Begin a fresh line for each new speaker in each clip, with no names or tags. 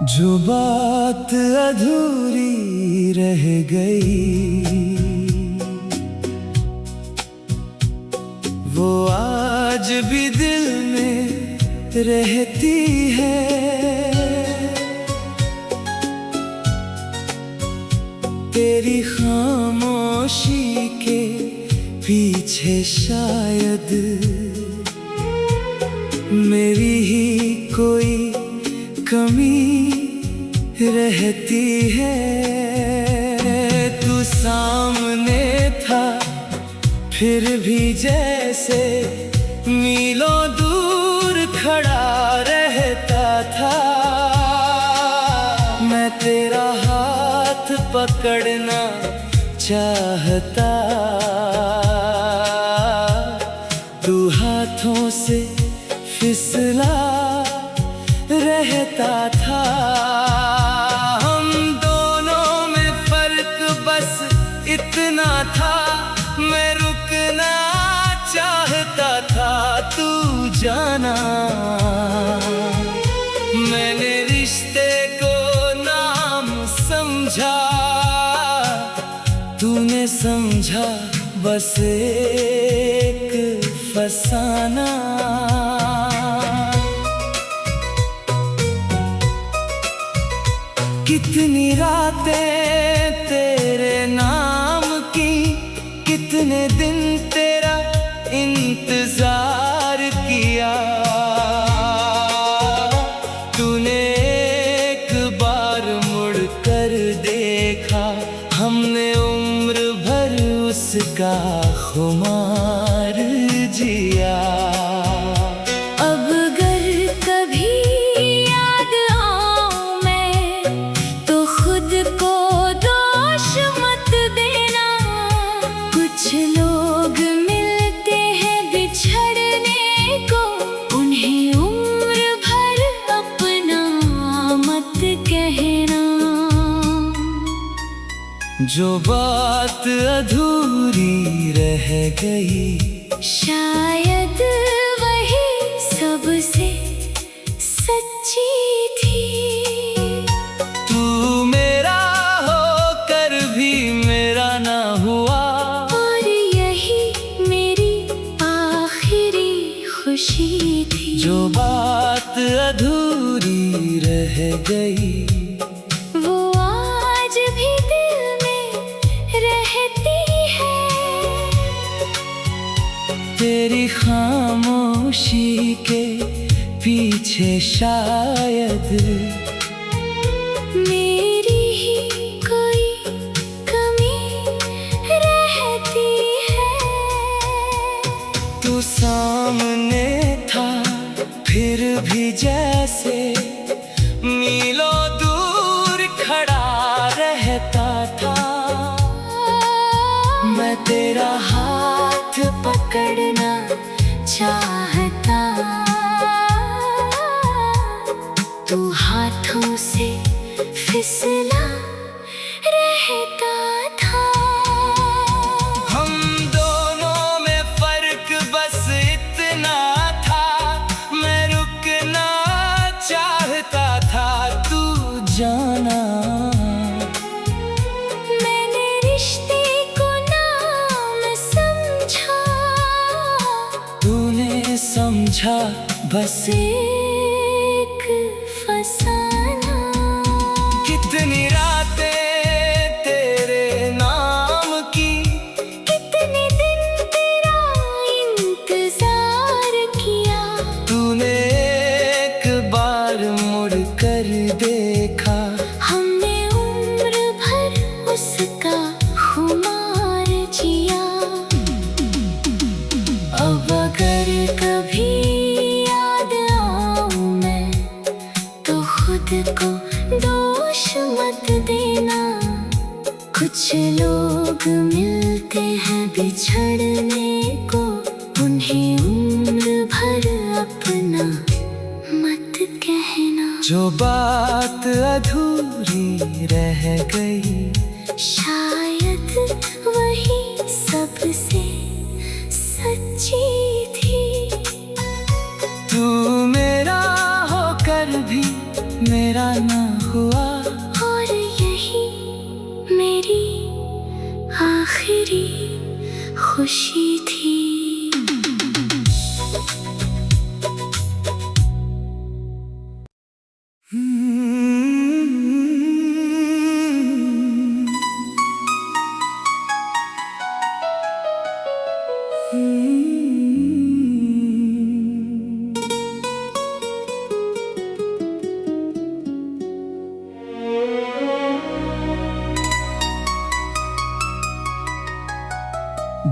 जो बात अधूरी रह गई वो आज भी दिल में रहती है। तेरी खामोशी के पीछे शायद मेरी ही कोई कमी रहती है। तू सामने था फिर भी जैसे मीलों दूर खड़ा रहता था। मैं तेरा हाथ पकड़ना चाहता, तू हाथों से फिसला रहता था। हम दोनों में फर्क बस इतना था, मैं रुकना चाहता था तू जाना। मैंने रिश्ते को नाम समझा, तूने समझा बस एक फसाना। कितनी रातें तेरे नाम की, कितने दिन तेरा इंतजार किया। तूने एक बार मुड़ कर देखा, हमने उम्र भर उसका खुमार जिया।
कुछ लोग मिलते हैं बिछड़ने को, उन्हें उम्र भर अपना मत कहना।
जो बात अधूरी रह गई
शायद वही सबसे सच्ची थी।
तू मेरा होकर भी मेरा ना हुआ,
खुशी थी।
जो बात अधूरी रह गई
वो आज भी दिल में रहती है।
तेरी खामोशी के पीछे शायद
मेरी ही कोई कमी रहती है।
तू सामने था फिर भी जैसे मीलों दूर खड़ा रहता था। मैं तेरा हाथ पकड़ना चाहता, तू हाथों से फिसला रहता था। हम दोनों में फर्क बस इतना था, मैं रुकना चाहता था तू जाना।
मैंने रिश्ते को नाम समझा,
तूने समझा बस
एक फसाना।
कितनी रातें तेरे नाम की,
कितने दिन तेरा इंतजार किया।
तूने एक बार मुड़ कर देखा,
हमने उम्र भर उसका खुमार जिया। अब अगर कभी याद आऊं मैं तो खुद को दोष मत देना। कुछ लोग मिलते हैं बिछड़ने को, उन्हें उम्र भर अपना मत कहना।
जो बात अधूरी रह गई
शायद वही सबसे सच्ची थी।
तू मेरा होकर भी मेरा ना
खुशी थी।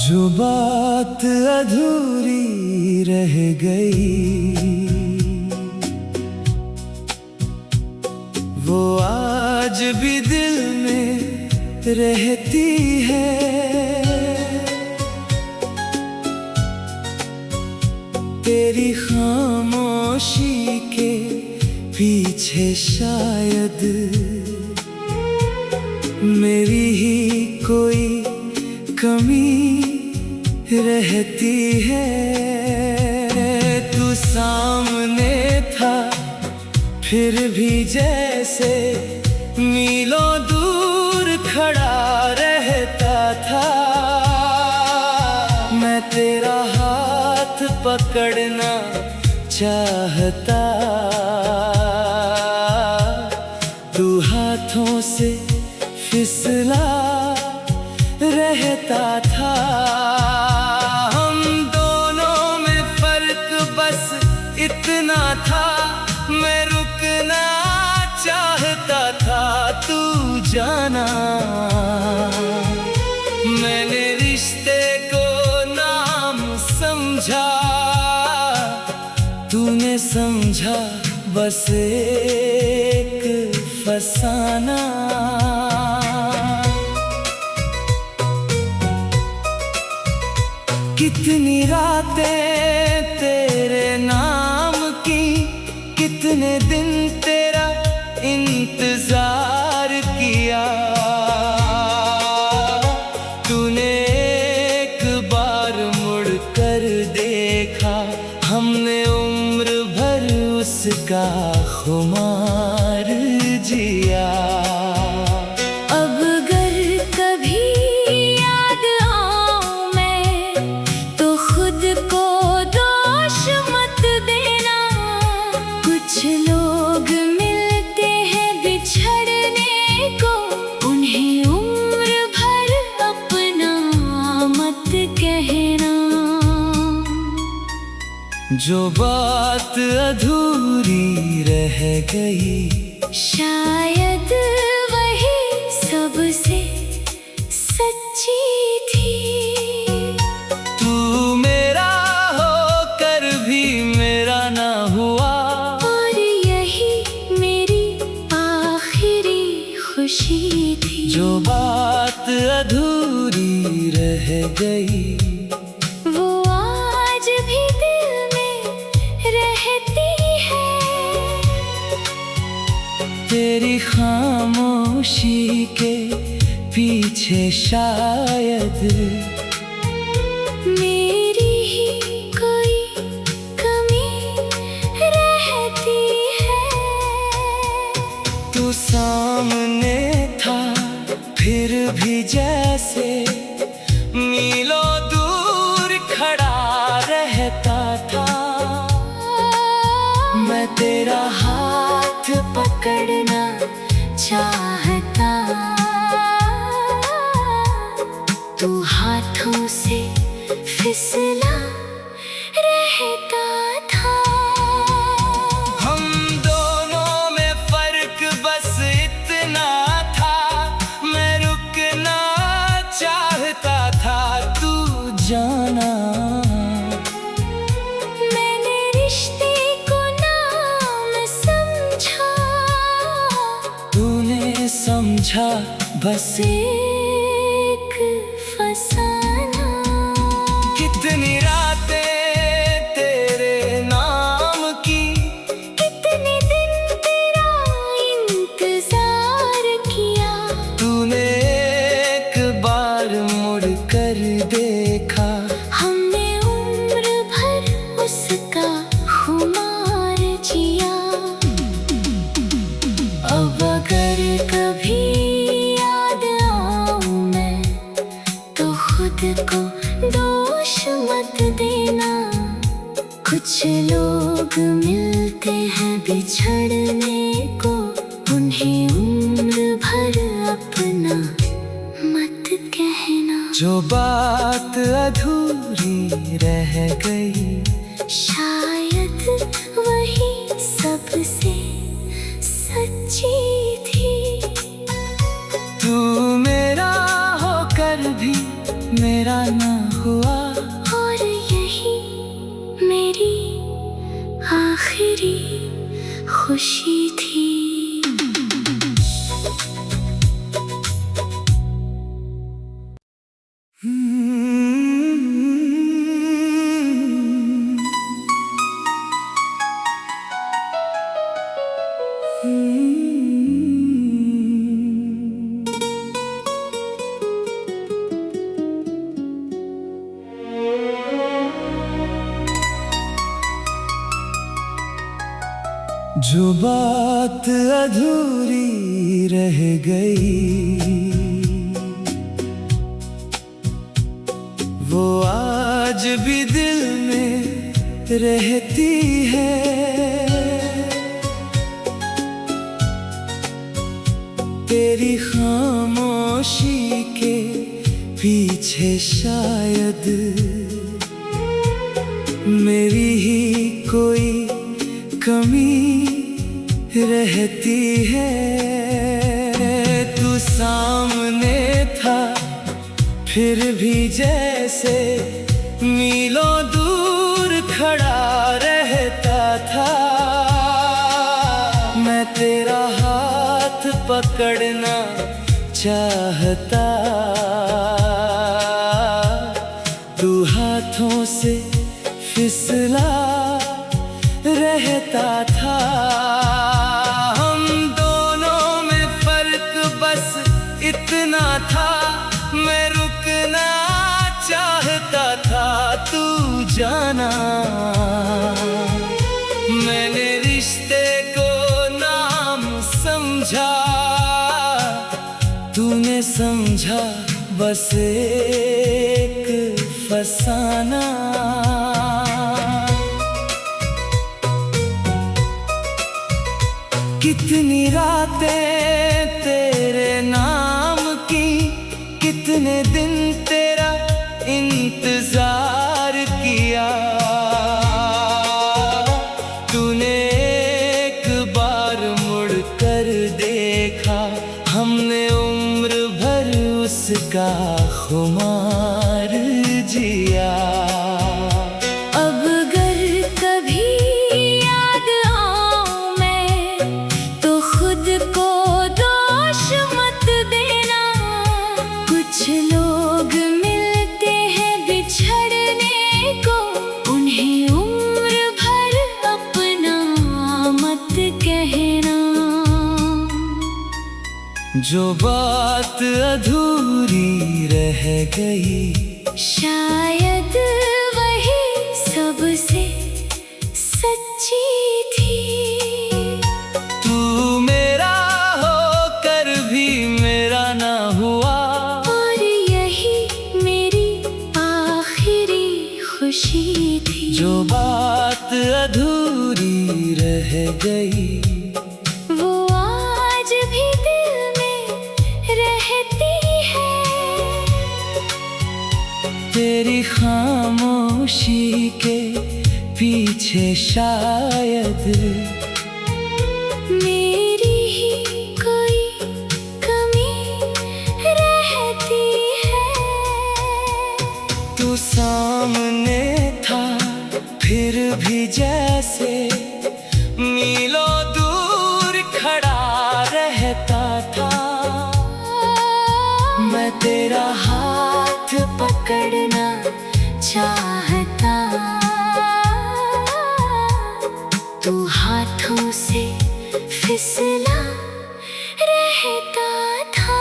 जो बात अधूरी रह गई वो आज भी दिल में रहती है। तेरी खामोशी के पीछे शायद मेरी ही कोई कमी रहती है। तू सामने था फिर भी जैसे मीलों दूर खड़ा रहता था। मैं तेरा हाथ पकड़ना चाहता, तू हाथों से फिसला रहता था। हम दोनों में फर्क बस इतना था, मैं रुकना चाहता था तू जाना। मैंने रिश्ते को नाम समझा, तूने समझा बस एक फसाना। कितनी रातें तेरे नाम की, कितने दिन तेरा इंतजार किया। तूने एक बार मुड़ कर देखा, हमने उम्र भर उसका खुमार जिया। जो बात अधूरी रह गई
शायद वही सबसे सच्ची थी।
तू मेरा होकर भी मेरा ना हुआ,
और यही मेरी आखिरी खुशी थी।
जो बात अधूरी रह गई
वो आज भी दिल में रहती है।
तेरी खामोशी के पीछे शायद
मेरी ही कोई कमी रहती है।
तू सामने था फिर भी जैसे मीलों दूर खड़ा रहता था। मैं तेरा हाथ पकड़ना चाहता, तू हाथों से फिसला रहता था। हम दोनों में फर्क बस इतना था, मैं रुकना चाहता था तू जाना।
मैंने रिश्ते को नाम समझा,
तूने समझा बस
एक फसाना।
कितनी रातें तेरे नाम की,
कितने दिन तेरा इंतजार किया।
तूने एक बार मुड़ कर देखा,
हमने उम्र भर उसका खुमार जिया। अब अगर कभी याद आऊं मैं तो खुद को दोष मत देना। कुछ लोग मिलते हैं बिछड़ने को, उन्हें उम्र भर अपना मत कहना।
जो बात अधूरी रह गई,
शायद वही सबसे सच्ची थी।
तू मेरा होकर भी मेरा ना हुआ,
और यही मेरी आखिरी खुशी थी।
जो बात अधूरी रह गई, वो आज भी दिल में रहती है। तेरी खामोशी के पीछे शायद मेरी ही कोई कमी रहती है। तू सामने था फिर भी जैसे मीलों दूर खड़ा रहता था। मैं तेरा हाथ पकड़ना चाहता, तू हाथों से फिसला रहता था। हम दोनों में फर्क बस इतना था, मैं रुकना चाहता था, तू जाना। मैंने रिश्ते को नाम समझा, तूने समझा बस एक फसाना। कितनी रातें तेरे नाम की, कितने दिन तेरा इंतजार किया। तूने एक बार मुड़ कर देखा, हमने उम्र भर उसका खुमार जिया।
कुछ लोग मिलते हैं बिछड़ने को, उन्हें उम्र भर अपना मत कहना।
जो बात अधूरी रह गई,
शायद वही सबसे सच्ची थी।
तू मेरा होकर भी मेरा ना हुआ,
खुशी थी।
जो बात अधूरी रह गई,
वो आज भी दिल में रहती है।
तेरी खामोशी के पीछे शायद
मेरी ही कोई कमी रहती है।
तू सामने था फिर भी जैसे मीलों दूर खड़ा रहता था। मैं तेरा हाथ पकड़ना चाहता, तू हाथों से फिसला रहता था।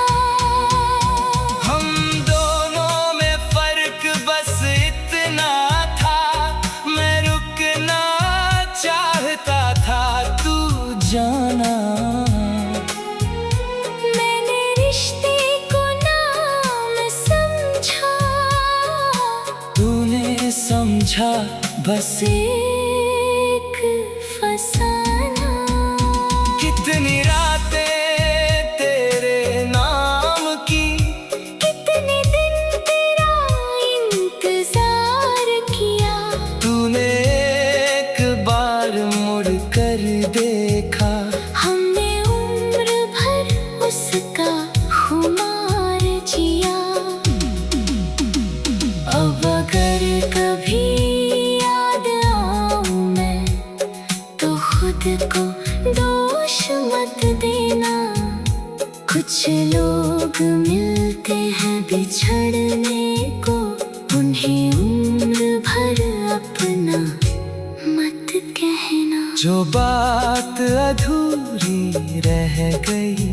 हम दोनों में फर्क बस इतना था, मैं रुकना चाहता था, तू जाना।
मैंने रिश्ते को नाम समझा,
समझा बस
एक फसाना।
कितनी रातें तेरे नाम की,
कितने दिन तेरा इंतजार किया।
तूने एक बार मुड़ कर देखा,
हमने उम्र भर उसका खुमार जिया। अब अगर कभी याद आऊं मैं तो खुद को दोष मत देना। कुछ लोग मिलते हैं बिछड़ने को, उन्हें उम्र भर अपना मत कहना।
जो बात अधूरी रह गई,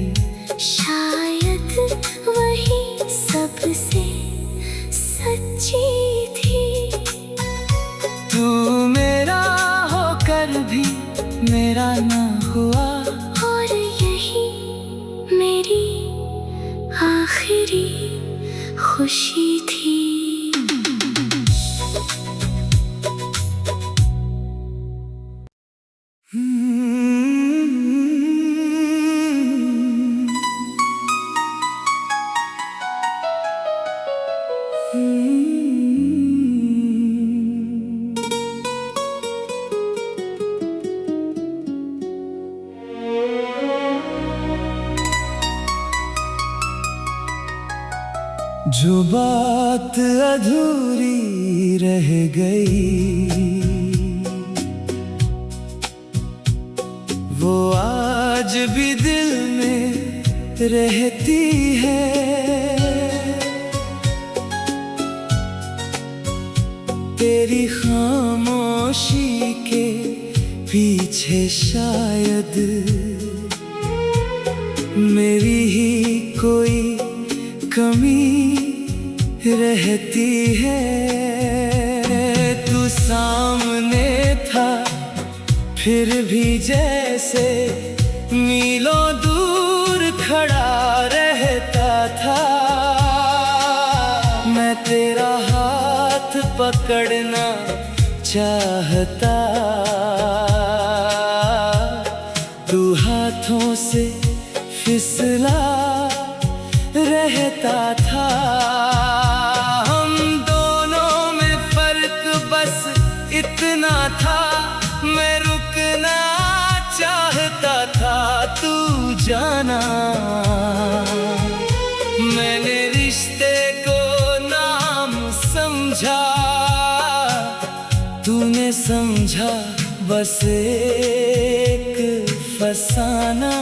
शायद वही सबसे सच्ची थी।
तू मेरा होकर भी मेरा ना हुआ,
और यही मेरी आखिरी खुशी थी।
जो बात अधूरी रह गई, वो आज भी दिल में रहती है। तेरी खामोशी के पीछे शायद मेरी ही कोई कमी रहती है। तू सामने था फिर भी जैसे मीलों दूर खड़ा रहता था। मैं तेरा हाथ पकड़ना चाहता, तू हाथों से फिसला रहता था। हम दोनों में फर्क बस इतना था, मैं रुकना चाहता था, तू जाना। मैंने रिश्ते को नाम समझा, तूने समझा बस एक फसाना।